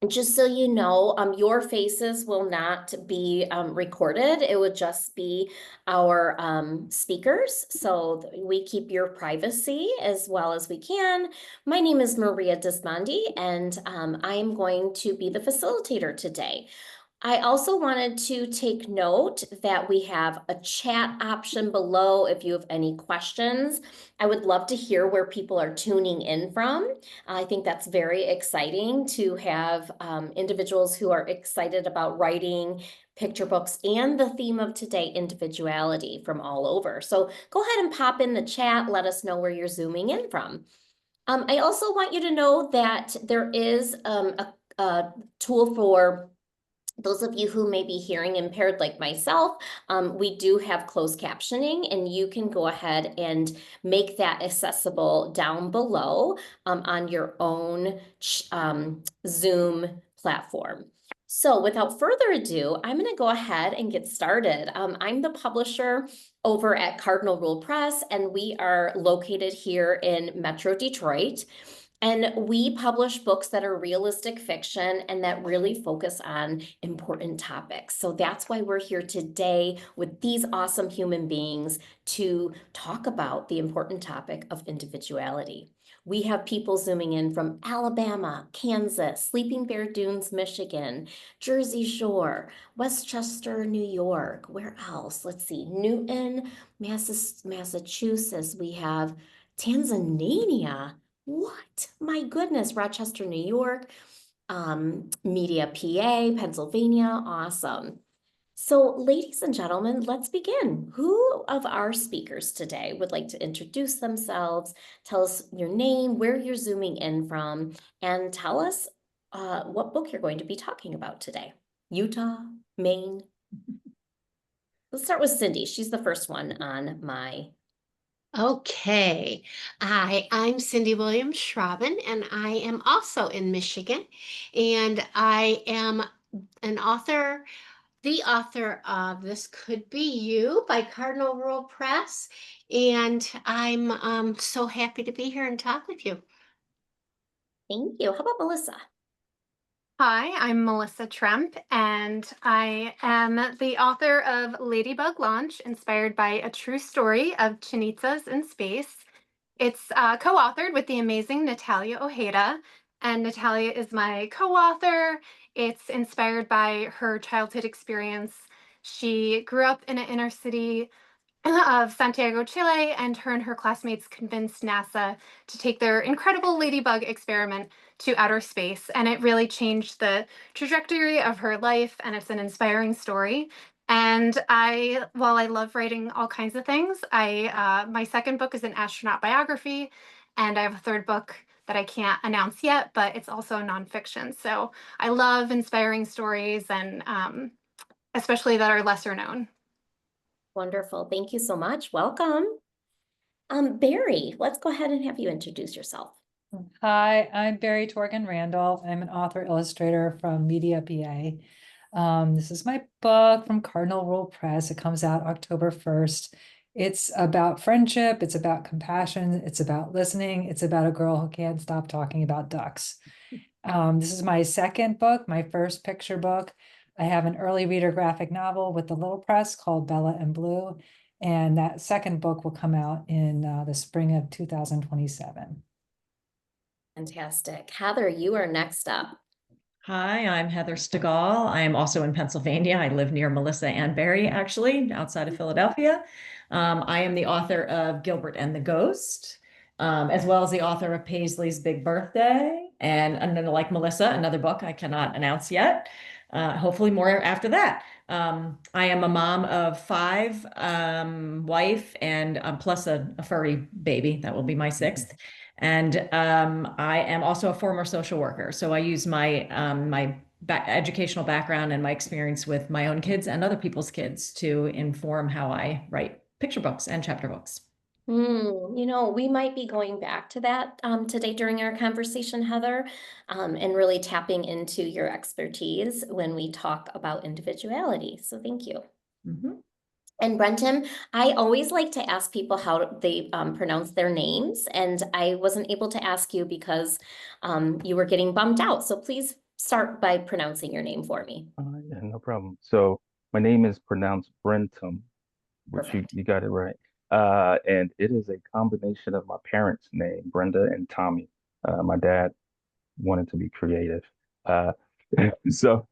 Just so you know, your faces will not be recorded. It would just be our speakers. So we keep your privacy as well as we can. My name is Maria Dismondy, and I'm going to be the facilitator today. I also wanted to take note that we have a chat option below if you have any questions. I would love to hear where people are tuning in from. I think that's very exciting to have individuals who are excited about writing picture books and the theme of today, individuality, from all over. So go ahead and pop in the chat. Let us know where you're zooming in from. I also want you to know that there is a tool for those of you who may be hearing impaired like myself. We do have closed captioning, and you can go ahead and make that accessible down below on your own Zoom platform. So without further ado, I'm going to go ahead and get started. I'm the publisher over at Cardinal Rule Press, and we are located here in Metro Detroit. And we publish books that are realistic fiction and that really focus on important topics. So that's why we're here today with these awesome human beings to talk about the important topic of individuality. We have people zooming in from Alabama, Kansas, Sleeping Bear Dunes, Michigan, Jersey Shore, Westchester, New York. Where else? Let's see, Newton, Massachusetts. We have Tanzania. What? My goodness, Rochester, New York, Media, PA, Pennsylvania. Awesome. So, ladies and gentlemen, let's begin. Who of our speakers today would like to introduce themselves, tell us your name, where you're zooming in from, and tell us what book you're going to be talking about today? Utah, Maine. Let's start with Cindy. She's the first one on my. Okay. I'm Cindy Williams Schrauben, and I am also in Michigan. And I am an author, the author of This Could Be You by Cardinal Rule Press. And I'm so happy to be here and talk with you. Thank you. How about Melissa? Hi, I'm Melissa Trempe, and I am the author of Ladybug Launch, inspired by a true story of Chinitzas in space. It's co-authored with the amazing Natalia Ojeda, and Natalia is my co-author. It's inspired by her childhood experience. She grew up in an inner city of Santiago, Chile, and her classmates convinced NASA to take their incredible ladybug experiment to outer space. And it really changed the trajectory of her life, and it's an inspiring story. And while I love writing all kinds of things, my second book is an astronaut biography, and I have a third book that I can't announce yet, but it's also nonfiction. So I love inspiring stories, and especially that are lesser known. Wonderful. Thank you so much. Welcome. Berrie, let's go ahead and have you introduce yourself. Hi, I'm Berrie Torgan-Randall. I'm an author illustrator from Media, PA. This is my book from Cardinal Rule Press. It comes out October 1st. It's about friendship. It's about compassion. It's about listening. It's about a girl who can't stop talking about ducks. This is my second book, my first picture book. I have an early reader graphic novel with the Little Press called Bella and Blue. And that second book will come out in the spring of 2027. Fantastic. Heather, you are next up. Hi, I'm Heather Stigalll. I am also in Pennsylvania. I live near Melissa and Berrie, actually, outside of Philadelphia. I am the author of Gilbert and the Ghost, as well as the author of Paisley's Big Birthday, and then, like Melissa, another book I cannot announce yet. Hopefully more after that. I am a mom of 5, wife, and plus a furry baby. That will be my 6th. And I am also a former social worker. So I use my educational background and my experience with my own kids and other people's kids to inform how I write picture books and chapter books. You know, we might be going back to that today during our conversation, Heather, and really tapping into your expertise when we talk about individuality. So thank you. And Brentom, I always like to ask people how they pronounce their names, and I wasn't able to ask you because you were getting bummed out. So please start by pronouncing your name for me. Yeah, no problem. So my name is pronounced Brentom, which Perfect. you got it right. And it is a combination of my parents' name, Brenda and Tommy. My dad wanted to be creative. Uh, so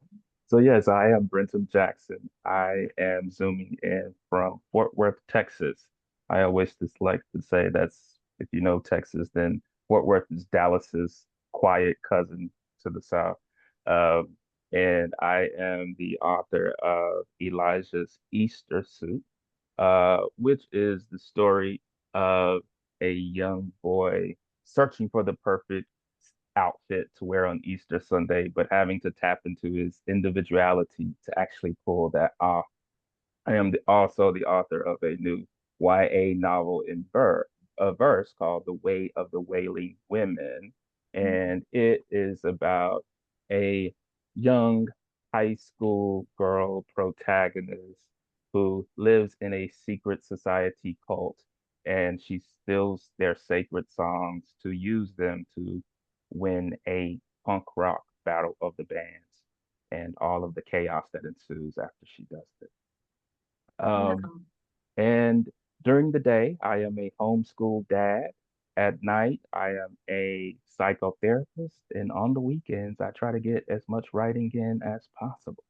yes, I am Brentom Jackson. I am zooming in from Fort Worth, Texas. I always just like to say that's, if you know Texas, then Fort Worth is Dallas's quiet cousin to the south. Um, and I am the author of Elijah's Easter Suit, which is the story of a young boy searching for the perfect outfit to wear on Easter Sunday, but having to tap into his individuality to actually pull that off. I am also the author of a new YA novel in verse called The Way of the Wailing Women. And it is about a young high school girl protagonist who lives in a secret society cult, and she steals their sacred songs to use them to win a punk rock battle of the bands and all of the chaos that ensues after she does it. Um, Wow. and during the day, I am a homeschool dad. At night, I am a psychotherapist. And on the weekends, I try to get as much writing in as possible.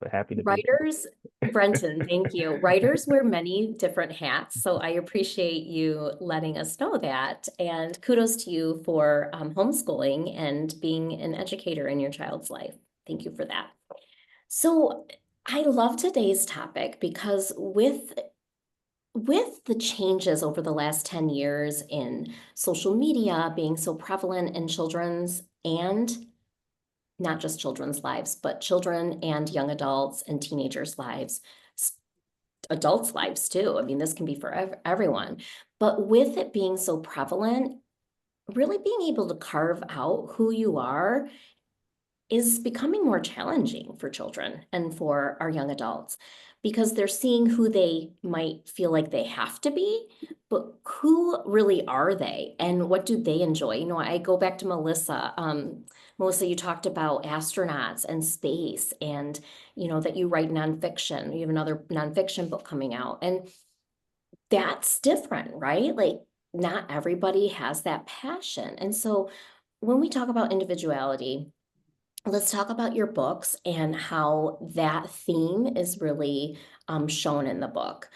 But happy to be here. Writers, Brenton, thank you. Writers wear many different hats, so I appreciate you letting us know that. And kudos to you for homeschooling and being an educator in your child's life. Thank you for that. So I love today's topic because with the changes over the last 10 years in social media being so prevalent in children's and not just children's lives, but children and young adults and teenagers' lives, adults' lives too. I mean, this can be for everyone. But with it being so prevalent, really being able to carve out who you are is becoming more challenging for children and for our young adults because they're seeing who they might feel like they have to be, but who really are they and what do they enjoy? You know, I go back to Melissa. Melissa, you talked about astronauts and space and, you know, that you write nonfiction. You have another nonfiction book coming out and that's different, right? Like not everybody has that passion. And so when we talk about individuality, let's talk about your books and how that theme is really shown in the book.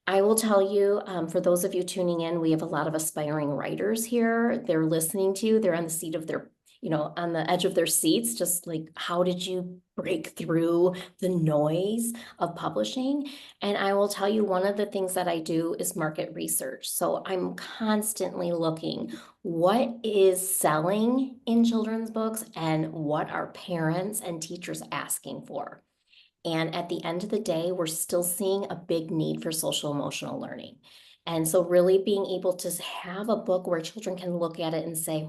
I will tell you, for those of you tuning in, we have a lot of aspiring writers here. They're listening to you. They're on the seat of their, you know, on the edge of their seats, just like, how did you break through the noise of publishing? And I will tell you, one of the things that I do is market research. So I'm constantly looking, what is selling in children's books and what are parents and teachers asking for? And at the end of the day, we're still seeing a big need for social emotional learning. And so really being able to have a book where children can look at it and say,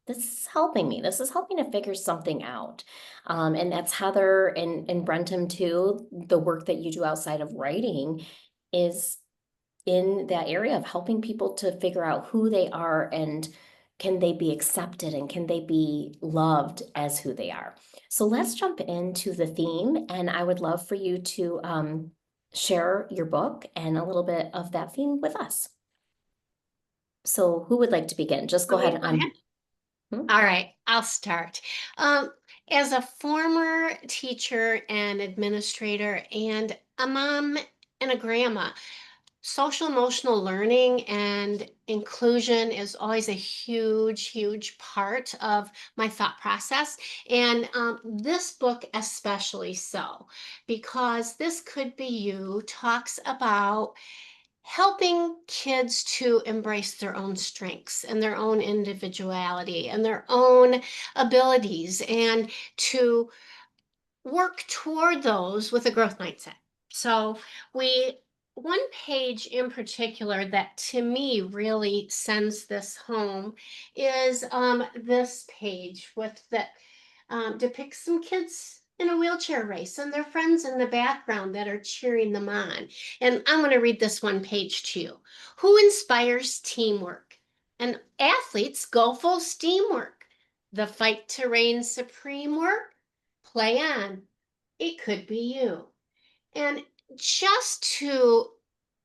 this is helping me. This is helping to figure something out. And that's Heather and Brentom too. The work that you do outside of writing is in that area of helping people to figure out who they are and can they be accepted and can they be loved as who they are. So let's jump into the theme, and I would love for you to share your book and a little bit of that theme with us. So who would like to begin? Just go ahead. All right, I'll start. As a former teacher and administrator and a mom and a grandma, social emotional learning and inclusion is always a huge, huge part of my thought process. And this book especially so, because this could be you, talks about helping kids to embrace their own strengths and their own individuality and their own abilities and to work toward those with a growth mindset. So one page in particular that to me really sends this home is this page with that depicts some kids in a wheelchair race and their friends in the background that are cheering them on. And I'm going to read this one page to you. Who inspires teamwork? And athletes go full steam work. The fight to reign supreme work? Play on. It could be you. And just to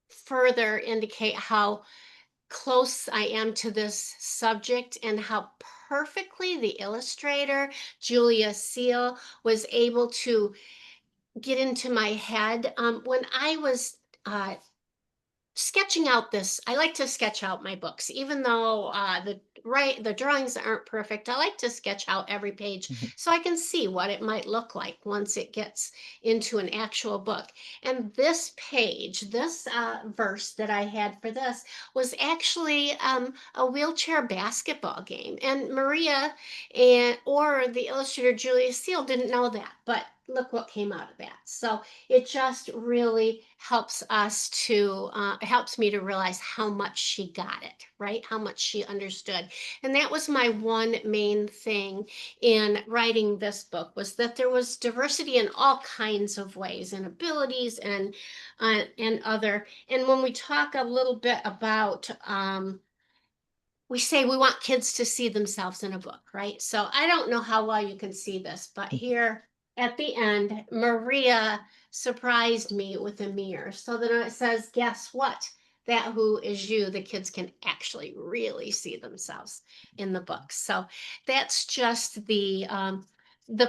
further indicate how close I am to this subject and how perfectly the illustrator, Julia Seal, was able to get into my head. When I was sketching out this, I like to sketch out my books, even though the drawings aren't perfect. I like to sketch out every page so I can see what it might look like once it gets into an actual book. And this page, this verse that I had for this was actually a wheelchair basketball game. And Maria or the illustrator Julia Seal didn't know that, but look what came out of that. So it just really helps us to helps me to realize how much she got it, right? How much she understood. And that was my one main thing in writing this book, was that there was diversity in all kinds of ways and abilities and other. And when we talk a little bit about we say we want kids to see themselves in a book, right? So I don't know how well you can see this, but here at the end, Maria surprised me with a mirror. So then it says, guess what? That who is you, the kids can actually really see themselves in the book. So that's just the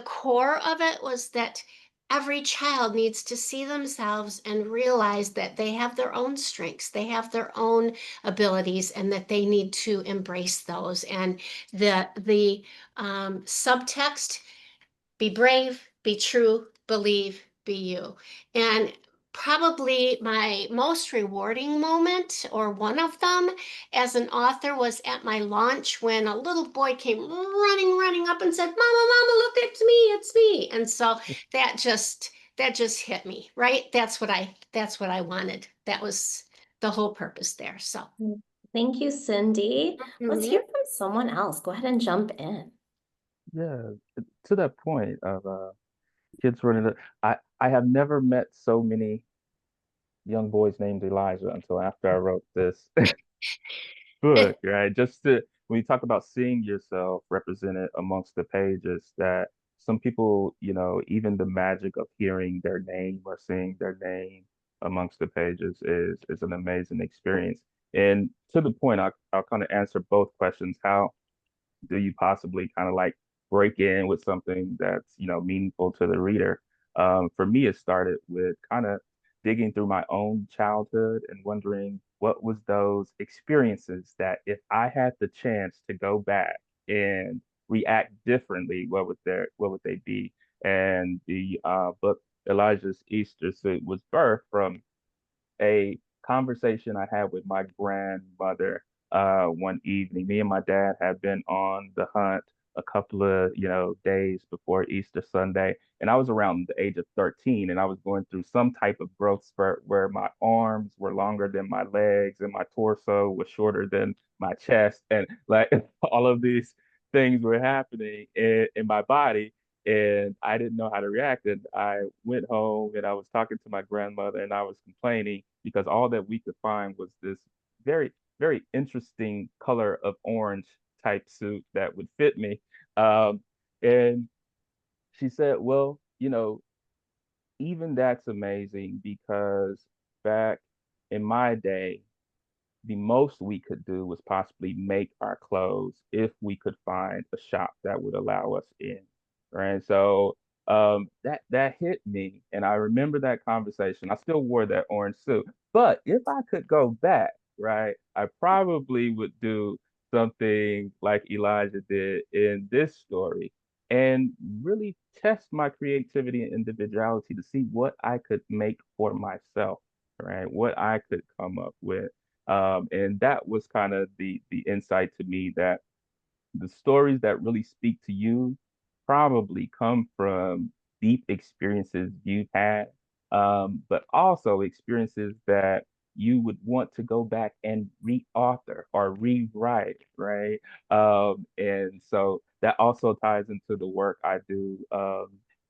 core of it, was that every child needs to see themselves and realize that they have their own strengths, they have their own abilities, and that they need to embrace those. And the subtext: be brave, be true, believe, be you. And probably my most rewarding moment, or one of them as an author, was at my launch when a little boy came running up and said, "Mama, Mama, look, it's me, it's me." And so that just hit me, right? That's what I wanted. That was the whole purpose there. So Thank you, Cindy. Let's Mhm. hear from someone else. Go ahead and jump in. Yeah, to that point of kids running it, I have never met so many young boys named Elijah until after I wrote this book, right? Just to when you talk about seeing yourself represented amongst the pages, that some people, even the magic of hearing their name or seeing their name amongst the pages is an amazing experience. And to the point, I'll kind of answer both questions. How do you possibly kind of like break in with something that's meaningful to the reader? For me, it started with kind of digging through my own childhood and wondering what was those experiences that if I had the chance to go back and react differently, what would they be? And the book Elijah's Easter Suit was birthed from a conversation I had with my grandmother one evening. Me and my dad had been on the hunt a couple of, days before Easter Sunday, and I was around the age of 13, and I was going through some type of growth spurt where my arms were longer than my legs and my torso was shorter than my chest, and like all of these things were happening in my body, and I didn't know how to react. And I went home and I was talking to my grandmother and I was complaining because all that we could find was this very, very interesting color of orange type suit that would fit me. And she said, well, even that's amazing because back in my day, the most we could do was possibly make our clothes if we could find a shop that would allow us in. Right. So that hit me. And I remember that conversation. I still wore that orange suit. But if I could go back, right, I probably would do something like Elijah did in this story and really test my creativity and individuality to see what I could make for myself, right? What I could come up with. And that was kind of the insight to me that the stories that really speak to you probably come from deep experiences you've had, but also experiences that you would want to go back and re-author or rewrite, right? And so that also ties into the work I do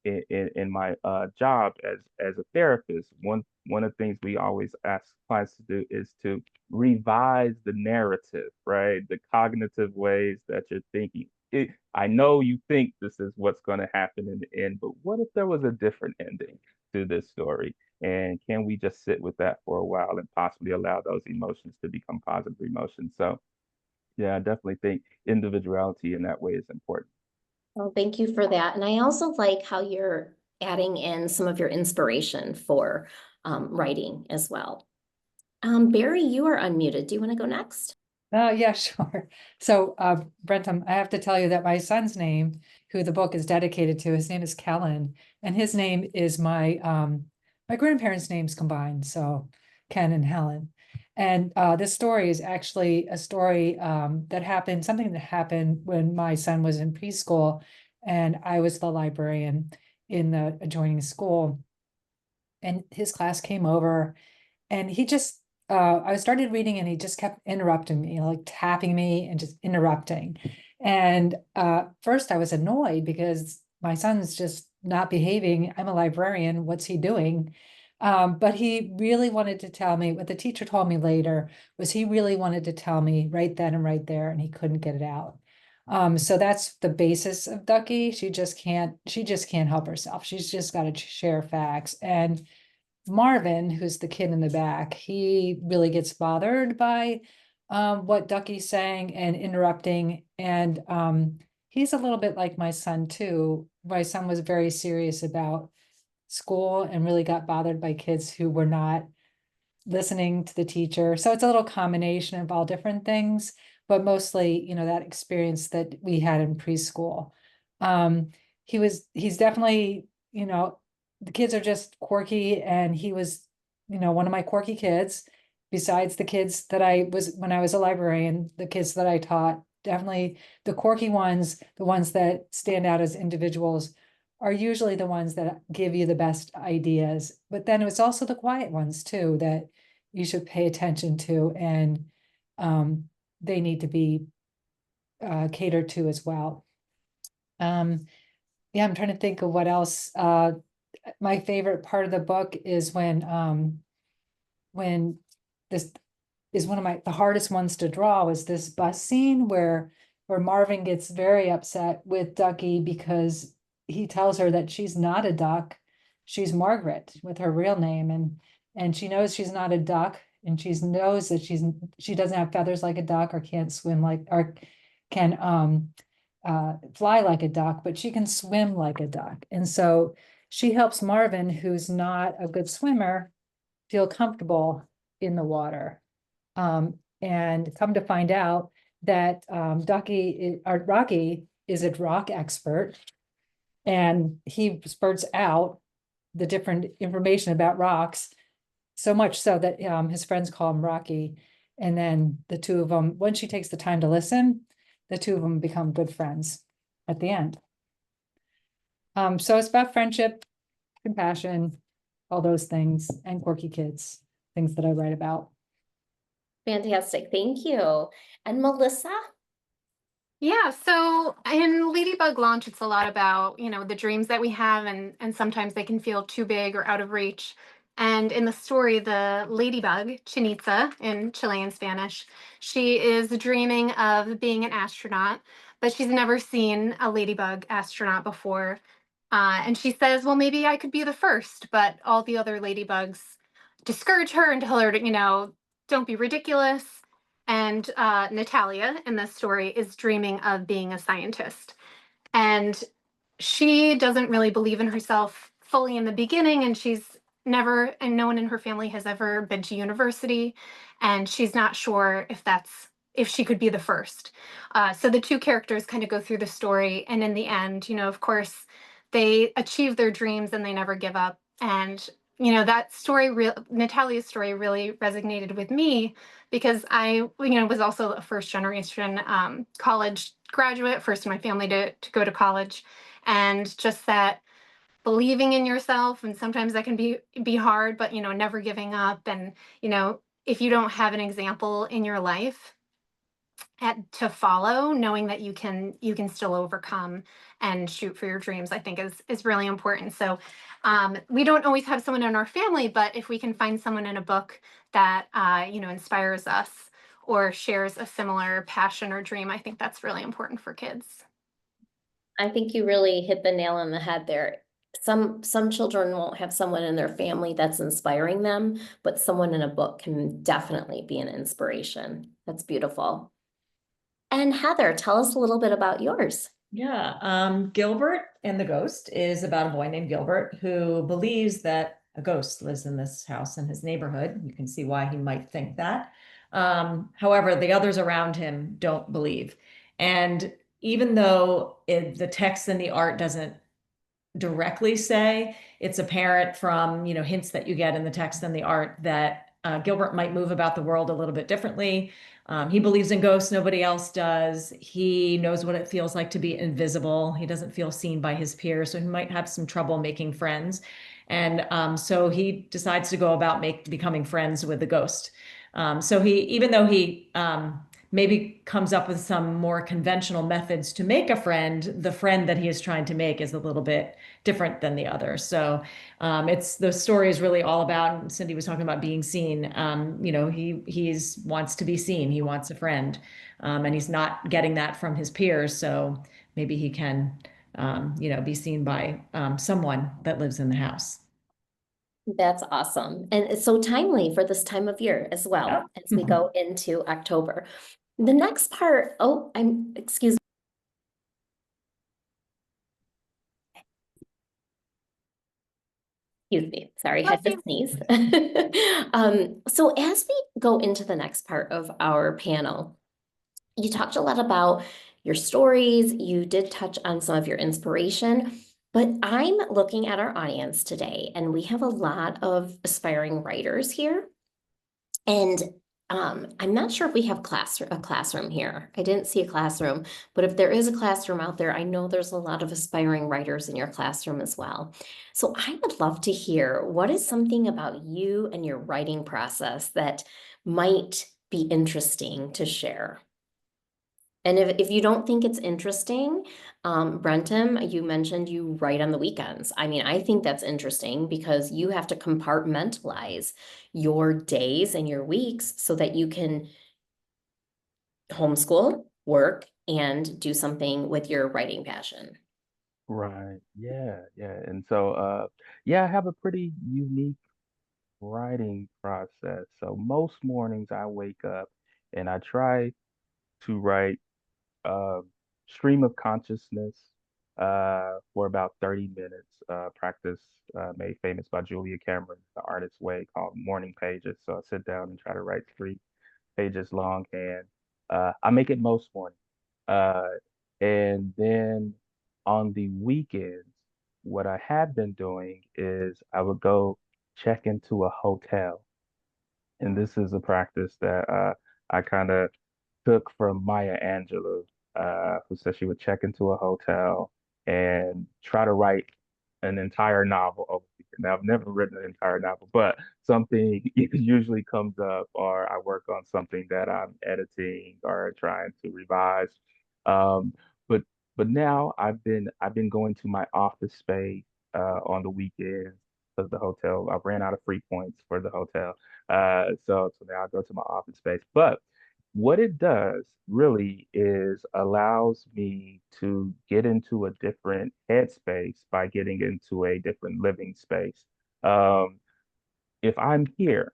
in my job as a therapist. One of the things we always ask clients to do is to revise the narrative, right? The cognitive ways that you're thinking. I know you think this is what's going to happen in the end, but what if there was a different ending to this story? And can we just sit with that for a while and possibly allow those emotions to become positive emotions? So, yeah, I definitely think individuality in that way is important. Well, thank you for that. And I also like how you're adding in some of your inspiration for writing as well. Barry, you are unmuted. Do you want to go next? Yeah, sure. So, Brentom, I have to tell you that my son's name, who the book is dedicated to, his name is Kellen, and his name is my grandparents' names combined, so Ken and Helen. And this story is actually a story that happened, something that happened when my son was in preschool, and I was the librarian in the adjoining school. And his class came over, and he just I started reading and he just kept interrupting me, like tapping me and just interrupting. And first I was annoyed because my son's just not behaving. I'm a librarian. What's he doing? But he really wanted to tell me, what the teacher told me later was he really wanted to tell me right then and right there, and he couldn't get it out. So that's the basis of Ducky. She just can't help herself. She's just got to share facts. And Marvin, who's the kid in the back, he really gets bothered by what Ducky's saying and interrupting. And he's a little bit like my son too. My son was very serious about school and really got bothered by kids who were not listening to the teacher. So it's a little combination of all different things, but mostly, that experience that we had in preschool. He's definitely, the kids are just quirky, and he was, one of my quirky kids, besides the kids that when I was a librarian, the kids that I taught, definitely the quirky ones, the ones that stand out as individuals, are usually the ones that give you the best ideas. But then it was also the quiet ones too, that you should pay attention to, and they need to be catered to as well. Yeah, I'm trying to think of what else. My favorite part of the book is when this is one of the hardest ones to draw, was this bus scene where Marvin gets very upset with Ducky because he tells her that she's not a duck, she's Margaret with her real name, and she knows she's not a duck, and she knows that she doesn't have feathers like a duck, or can't swim like, or can fly like a duck, but she can swim like a duck. And so she helps Marvin, who's not a good swimmer, feel comfortable in the water. And come to find out that Rocky is a rock expert, and he spurts out the different information about rocks, so much so that his friends call him Rocky. And then the two of them, once she takes the time to listen, the two of them become good friends at the end. So it's about friendship, compassion, all those things, and quirky kids, things that I write about. Fantastic. Thank you. And Melissa? Yeah, so in Ladybug Launch, it's a lot about, the dreams that we have, and sometimes they can feel too big or out of reach. And in the story, the ladybug, Chinitza in Chilean Spanish, she is dreaming of being an astronaut, but she's never seen a ladybug astronaut before. And she says, well, maybe I could be the first, but all the other ladybugs discourage her and tell her to, don't be ridiculous. And Natalia in this story is dreaming of being a scientist. And she doesn't really believe in herself fully in the beginning, and no one in her family has ever been to university, and she's not sure if she could be the first. So the two characters kind of go through the story, and in the end, of course, they achieve their dreams and they never give up. And that story, Natalia's story, really resonated with me because I, was also a first generation college graduate, first in my family to go to college, and just that believing in yourself, and sometimes that can be hard, but never giving up, and if you don't have an example in your life to follow, knowing that you can still overcome and shoot for your dreams, I think is really important. So we don't always have someone in our family, but if we can find someone in a book that inspires us or shares a similar passion or dream, I think that's really important for kids. I think you really hit the nail on the head there. Some children won't have someone in their family that's inspiring them, but someone in a book can definitely be an inspiration. That's beautiful. And Heather, tell us a little bit about yours. Yeah, Gilbert and the Ghost is about a boy named Gilbert who believes that a ghost lives in this house in his neighborhood. You can see why he might think that. However, the others around him don't believe. And even though the text and the art doesn't directly say, it's apparent from, hints that you get in the text and the art that Gilbert might move about the world a little bit differently. He believes in ghosts, nobody else does. He knows what it feels like to be invisible. He doesn't feel seen by his peers, so he might have some trouble making friends. And so he decides to go about becoming friends with the ghost. So even though he maybe comes up with some more conventional methods to make a friend, the friend that he is trying to make is a little bit different than the other. So the story is really all about, and Cindy was talking about being seen. He wants to be seen. He wants a friend, and he's not getting that from his peers. So maybe he can, be seen by someone that lives in the house. That's awesome. And it's so timely for this time of year as well, Yeah. as we go into October. The next part, excuse me, sorry, I had to sneeze. So as we go into the next part of our panel, you talked a lot about your stories, you did touch on some of your inspiration, but I'm looking at our audience today, and we have a lot of aspiring writers here. And I'm not sure if we have a classroom here. I didn't see a classroom, but if there is a classroom out there, I know there's a lot of aspiring writers in your classroom as well. So I would love to hear, what is something about you and your writing process that might be interesting to share? And if you don't think it's interesting, Brentom, you mentioned you write on the weekends. I mean, I think that's interesting because you have to compartmentalize your days and your weeks so that you can homeschool, work, and do something with your writing passion. Right. Yeah. Yeah. And so, yeah, I have a pretty unique writing process. So most mornings I wake up and I try to write uh, stream of consciousness for about 30 minutes. Practice made famous by Julia Cameron, The Artist's Way, called Morning Pages. So I sit down and try to write 3 pages longhand. I make it most mornings. Uh, and then on the weekends, what I had been doing is I would go check into a hotel. And this is a practice that I kind of took from Maya Angelou, who said she would check into a hotel and try to write an entire novel over the weekend. Now, I've never written an entire novel, but something usually comes up, or I work on something that I'm editing or trying to revise. Um, but but now I've been going to my office space on the weekends because the hotel, I ran out of free points for the hotel. So now I go to my office space. But what it does really is allows me to get into a different headspace by getting into a different living space. Um, if I'm here,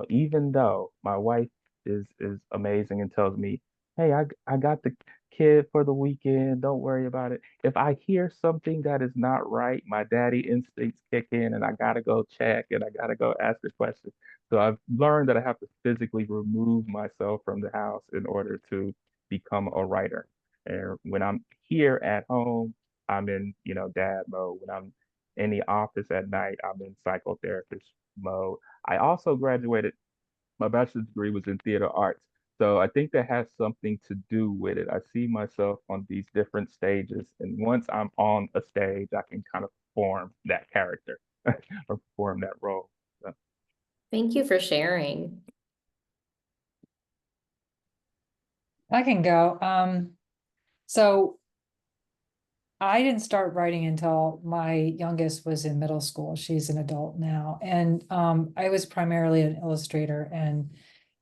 even though my wife is amazing and tells me, "Hey, I got the kid for the weekend, don't worry about it." If I hear something that is not right, my daddy instincts kick in and I gotta go check and I gotta go ask the question. So I've learned that I have to physically remove myself from the house in order to become a writer. And when I'm here at home, I'm in, dad mode. When I'm in the office at night, I'm in psychotherapist mode. I also graduated, my bachelor's degree was in theater arts. So I think that has something to do with it. I see myself on these different stages. And once I'm on a stage, I can kind of perform that character or perform that role. So. Thank you for sharing. I can go. So I didn't start writing until my youngest was in middle school. She's an adult now. And I was primarily an illustrator and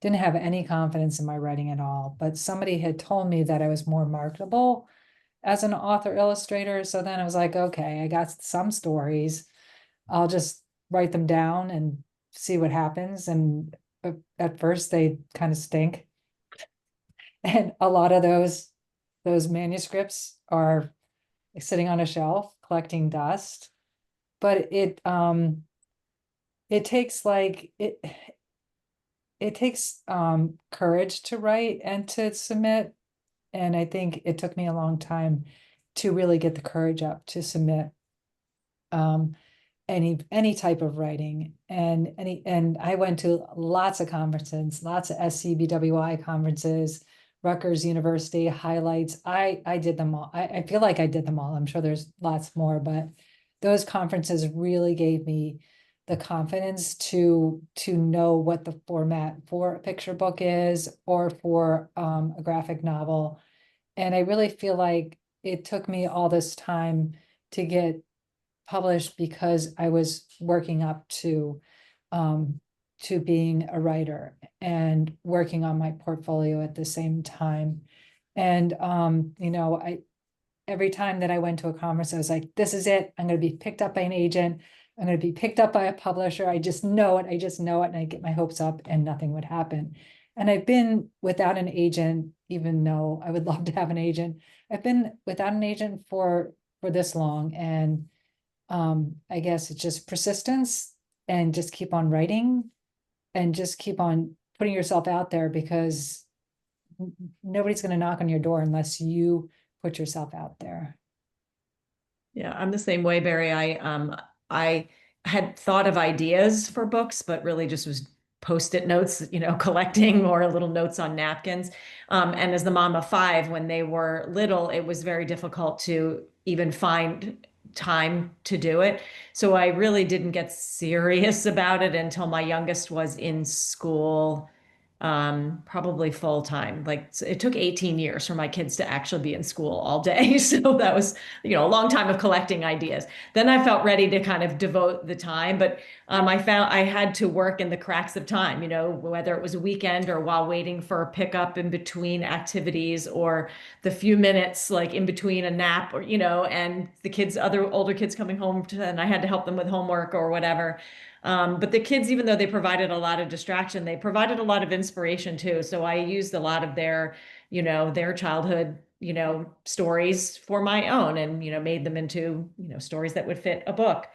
didn't have any confidence in my writing at all. But somebody had told me that I was more marketable as an author illustrator. So then I was like, okay, I got some stories. I'll just write them down and see what happens. And at first they kind of stink. And a lot of those manuscripts are sitting on a shelf collecting dust. But it takes it takes courage to write and to submit. And I think it took me a long time to really get the courage up to submit any type of writing. And I went to lots of conferences, lots of SCBWI conferences, Rutgers University highlights. I did them all. I feel like I did them all. I'm sure there's lots more, but those conferences really gave me the confidence to know what the format for a picture book is, or for a graphic novel. And I really feel like it took me all this time to get published because I was working up to being a writer and working on my portfolio at the same time. And you know, every time that I went to a conference, I was like, this is it. I'm going to be picked up by an agent. I'm going to be picked up by a publisher. I just know it. I just know it. And I get my hopes up and nothing would happen. And I've been without an agent, even though I would love to have an agent. I've been without an agent for this long. And I guess it's just persistence, and just keep on writing and just keep on putting yourself out there, because nobody's going to knock on your door unless you put yourself out there. Yeah, I'm the same way, Barry. I had thought of ideas for books, but really just was Post-it notes, you know, collecting, or little notes on napkins. And as the mom of 5, when they were little, it was very difficult to even find time to do it. So I really didn't get serious about it until my youngest was in school, probably full time. Like, it took 18 years for my kids to actually be in school all day. So that was, you know, a long time of collecting ideas. Then I felt ready to kind of devote the time, but I found I had to work in the cracks of time, you know, whether it was a weekend or while waiting for a pickup in between activities, or the few minutes like in between a nap, or, you know, and the kids, other older kids coming home and I had to help them with homework or whatever. But the kids, even though they provided a lot of distraction, they provided a lot of inspiration too. So I used a lot of their, you know, their childhood, you know, stories for my own, and, you know, made them into, you know, stories that would fit a book.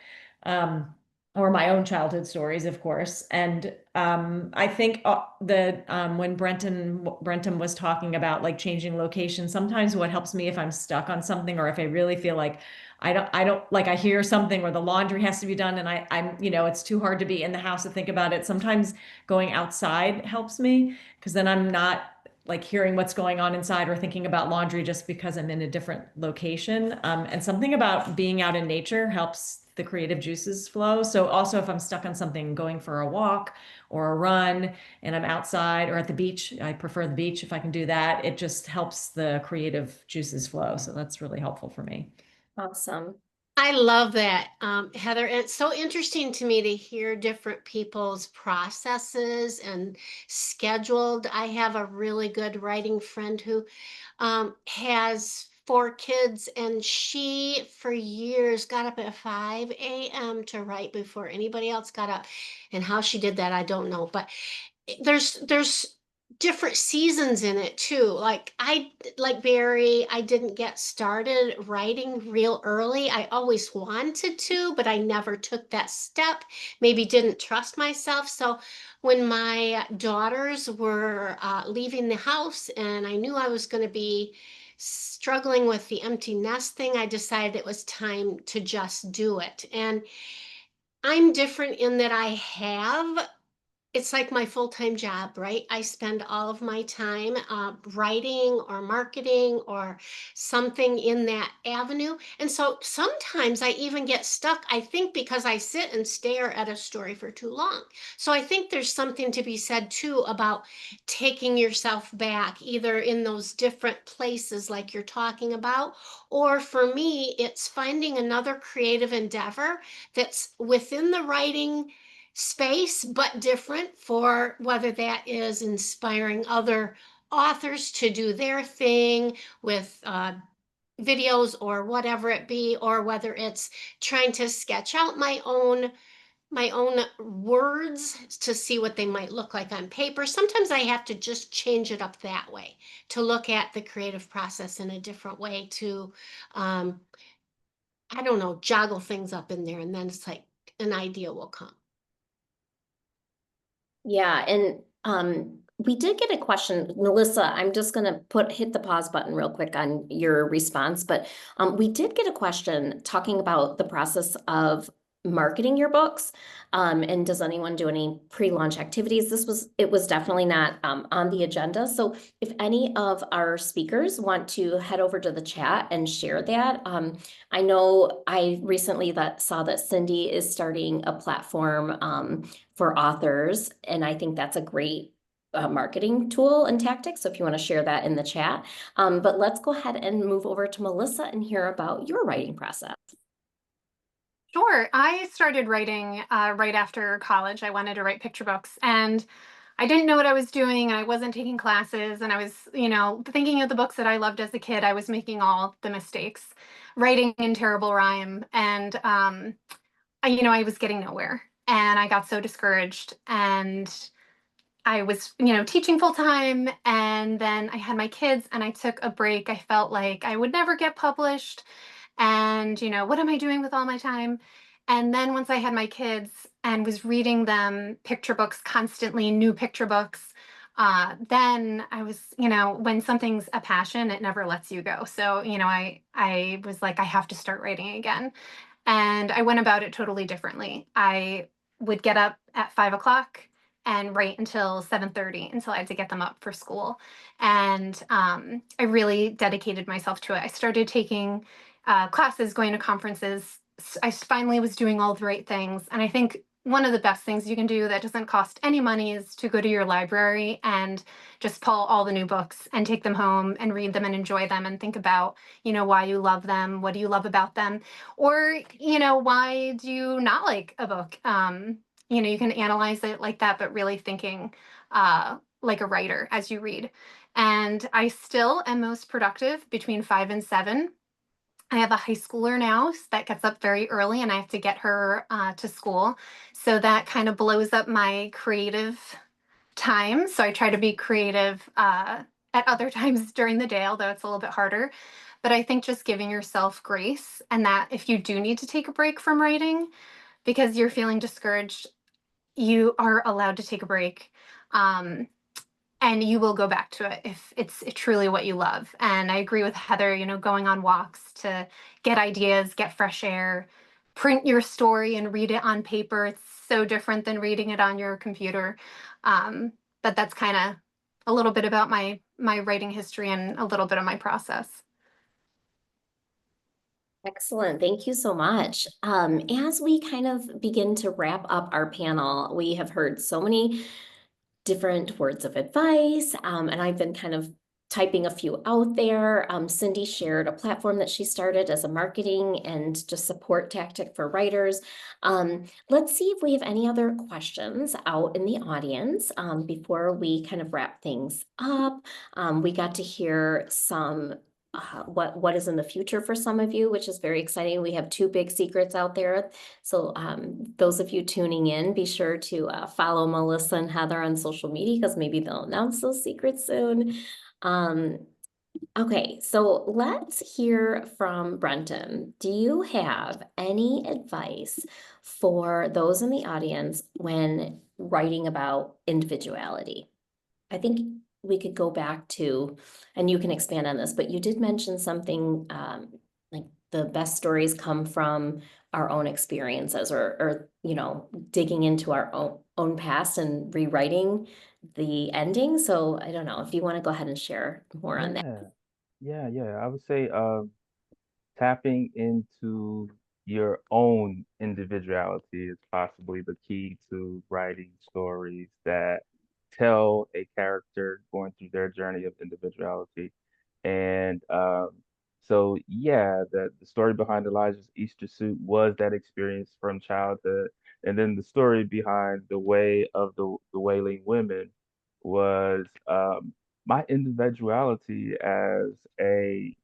Or my own childhood stories, of course. And I think when Brentom was talking about like changing location, sometimes what helps me if I'm stuck on something, or if I really feel like I don't like, I hear something, or the laundry has to be done, and I'm, you know, it's too hard to be in the house to think about it. Sometimes going outside helps me, because then I'm not like hearing what's going on inside, or thinking about laundry just because I'm in a different location. And something about being out in nature helps the creative juices flow. So also, if I'm stuck on something, going for a walk or a run and I'm outside or at the beach, I prefer the beach if I can do that. It just helps the creative juices flow. So that's really helpful for me. Awesome. I love that, Heather. And it's so interesting to me to hear different people's processes and scheduled. I have a really good writing friend who has 4 kids, and she for years got up at 5 a.m. to write before anybody else got up. And how she did that, I don't know. But there's different seasons in it too. Like Barry, I didn't get started writing real early. I always wanted to, but I never took that step. Maybe didn't trust myself. So when my daughters were leaving the house, and I knew I was going to be struggling with the empty nest thing, I decided it was time to just do it. And I'm different in that it's like my full-time job, right? I spend all of my time writing or marketing or something in that avenue. And so sometimes I even get stuck, I think, because I sit and stare at a story for too long. So I think there's something to be said too about taking yourself back, either in those different places like you're talking about, or for me, it's finding another creative endeavor that's within the writing space, but different, for whether that is inspiring other authors to do their thing with videos or whatever it be, or whether it's trying to sketch out my own words to see what they might look like on paper. Sometimes I have to just change it up that way to look at the creative process in a different way to, I don't know, joggle things up in there, and then it's like an idea will come. Yeah, and we did get a question, Melissa. I'm just gonna hit the pause button real quick on your response, but we did get a question talking about the process of marketing your books. And does anyone do any pre-launch activities? It was definitely not on the agenda. So if any of our speakers want to head over to the chat and share that, I know I recently saw that Cindy is starting a platform for authors, and I think that's a great marketing tool and tactic. So if you want to share that in the chat, but let's go ahead and move over to Melissa and hear about your writing process. Sure. I started writing right after college. I wanted to write picture books, and I didn't know what I was doing, and I wasn't taking classes, and I was, thinking of the books that I loved as a kid. I was making all the mistakes, writing in terrible rhyme, and I was getting nowhere, and I got so discouraged, and I was, teaching full time, and then I had my kids, and I took a break. I felt like I would never get published, and what am I doing with all my time? And then once I had my kids and was reading them picture books constantly, new picture books, then I was, when something's a passion, it never lets you go. So, I was like, I have to start writing again. And I went about it totally differently. I would get up at 5 o'clock and write until 7:30 until I had to get them up for school. And I really dedicated myself to it. I started taking classes, going to conferences. I finally was doing all the right things. And I think one of the best things you can do that doesn't cost any money is to go to your library and just pull all the new books and take them home and read them and enjoy them and think about, why you love them, what do you love about them, or, why do you not like a book? You can analyze it like that, but really thinking like a writer as you read. And I still am most productive between 5 and 7. I have a high schooler now that gets up very early, and I have to get her to school. So that kind of blows up my creative time. So I try to be creative at other times during the day, although it's a little bit harder. But I think just giving yourself grace, and that if you do need to take a break from writing because you're feeling discouraged, you are allowed to take a break. And you will go back to it if it's truly what you love. And I agree with Heather, going on walks to get ideas, get fresh air, print your story and read it on paper. It's so different than reading it on your computer. But that's kind of a little bit about my writing history and a little bit of my process. Excellent. Thank you so much. As we kind of begin to wrap up our panel, we have heard so many different words of advice, and I've been kind of typing a few out there. Cindy shared a platform that she started as a marketing and just support tactic for writers. Let's see if we have any other questions out in the audience before we kind of wrap things up. We got to hear some what is in the future for some of you, which is very exciting. We have 2 big secrets out there. So those of you tuning in, be sure to follow Melissa and Heather on social media, because maybe they'll announce those secrets soon. Okay, so let's hear from Brentom. Do you have any advice for those in the audience when writing about individuality? I think we could go back to, and you can expand on this, but you did mention something like the best stories come from our own experiences, or digging into our own past and rewriting the ending. So I don't know if you want to go ahead and share more on that. Yeah. I would say tapping into your own individuality is possibly the key to writing stories that tell a character going through their journey of individuality. And so, yeah, the story behind Elijah's Easter suit was that experience from childhood. And then the story behind the way of the Wailing Women was my individuality as a,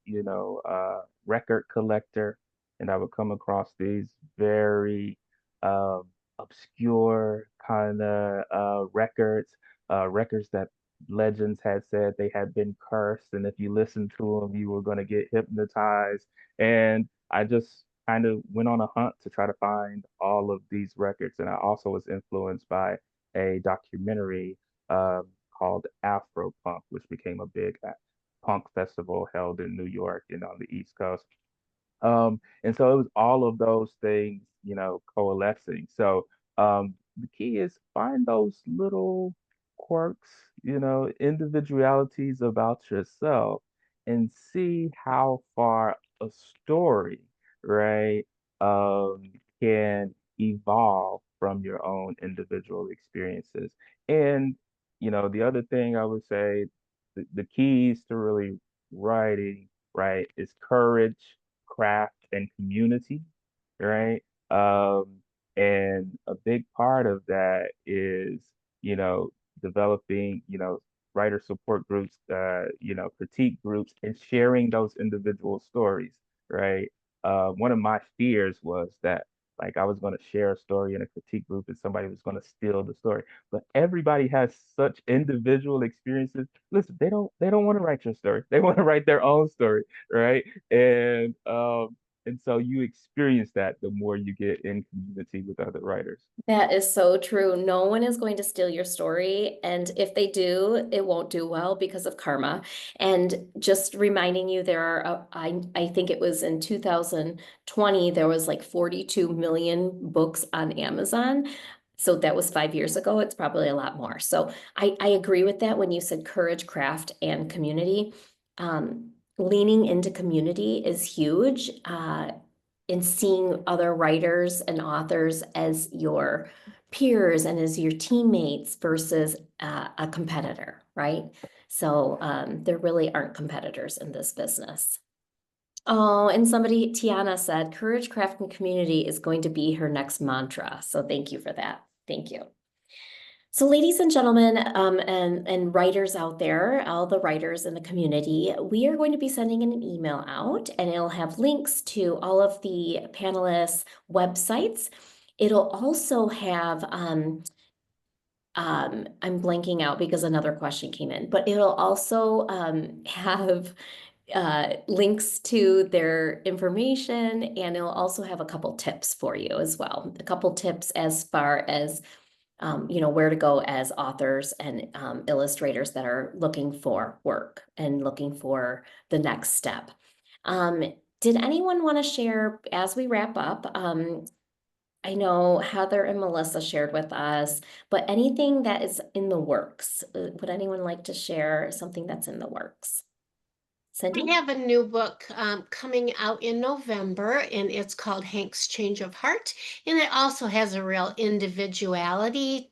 record collector, and I would come across these very um, obscure kind of records that legends had said they had been cursed, and if you listened to them, you were going to get hypnotized. And I just kind of went on a hunt to try to find all of these records. And I also was influenced by a documentary called Afro Punk, which became a big punk festival held in New York and on the East Coast. And so it was all of those things, coalescing. So the key is find those little quirks, individualities about yourself and see how far a story, right, can evolve from your own individual experiences. And, the other thing I would say, the keys to really writing, right, is courage, craft, and community, right? And a big part of that is, developing, writer support groups, critique groups, and sharing those individual stories, right? One of my fears was that like I was going to share a story in a critique group and somebody was going to steal the story. But everybody has such individual experiences. Listen, they don't want to write your story. They want to write their own story, right? And so you experience that the more you get in community with other writers. That is so true. No one is going to steal your story. And if they do, it won't do well because of karma. And just reminding you, there are, I think it was in 2020, there was like 42 million books on Amazon. So that was 5 years ago. It's probably a lot more. So I agree with that when you said courage, craft, and community. Leaning into community is huge. In seeing other writers and authors as your peers and as your teammates versus a competitor, right? So there really aren't competitors in this business. Oh, and somebody, Tiana said, courage, craft, and community is going to be her next mantra. So thank you for that. Thank you. So ladies and gentlemen, and writers out there, all the writers in the community, we are going to be sending an email out and it'll have links to all of the panelists' websites. It'll also have, I'm blanking out because another question came in, but it'll also have links to their information, and it'll also have a couple tips for you as well. A couple tips as far as where to go as authors and illustrators that are looking for work and looking for the next step. Did anyone want to share as we wrap up? I know Heather and Melissa shared with us, but anything that is in the works, would anyone like to share something that's in the works? Cindy? I have a new book coming out in November, and it's called Hank's Change of Heart. And it also has a real individuality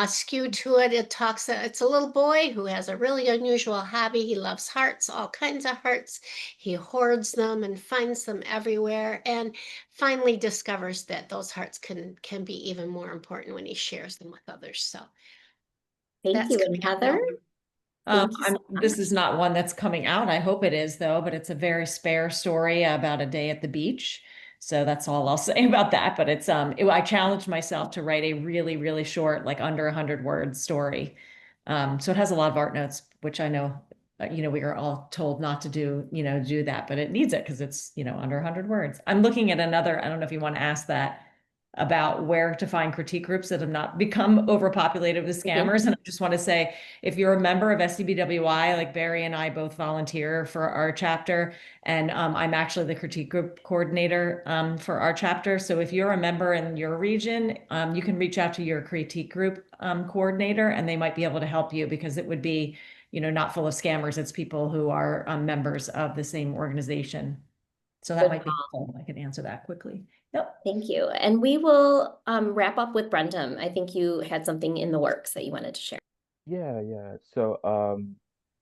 skew to it. It's a little boy who has a really unusual hobby. He loves hearts, all kinds of hearts. He hoards them and finds them everywhere, and finally discovers that those hearts can be even more important when he shares them with others. So Thank that's you. coming And out Heather? November. Thank you so This much. is not one that's coming out. I hope it is though, but it's a very spare story about a day at the beach. So that's all I'll say about that. But it's I challenged myself to write a really, really short, like under 100 word story. So it has a lot of art notes, which I know, we are all told not to do that, but it needs it because it's, under 100 words. I'm looking at another, I don't know if you want to ask that about where to find critique groups that have not become overpopulated with scammers. And I just want to say, if you're a member of SCBWI, like Berrie and I both volunteer for our chapter, and I'm actually the critique group coordinator for our chapter. So if you're a member in your region, you can reach out to your critique group coordinator, and they might be able to help you because it would be, not full of scammers. It's people who are members of the same organization. So that might be helpful. I can answer that quickly. Yep. Thank you. And we will wrap up with Brentom. I think you had something in the works that you wanted to share. Yeah. So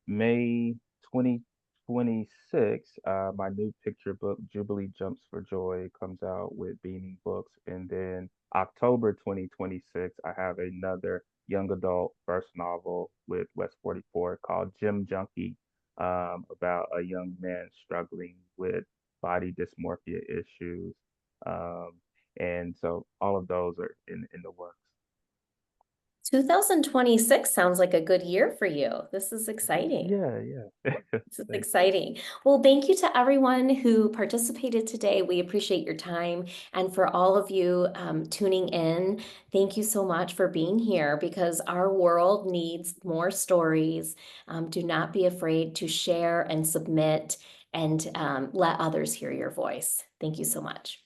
May 2026, my new picture book, Jubilee Jumps for Joy, comes out with Beaming Books. And then October 2026, I have another young adult first novel with West 44 called Gym Junkie, about a young man struggling with body dysmorphia issues. Um, and so all of those are in the works. 2026 sounds like a good year for you. This is exciting. Yeah, yeah. This is Thanks. exciting. Well, thank you to everyone who participated today. We appreciate your time. And for all of you tuning in, thank you so much for being here because our world needs more stories. Do not be afraid to share and submit and let others hear your voice. Thank you so much.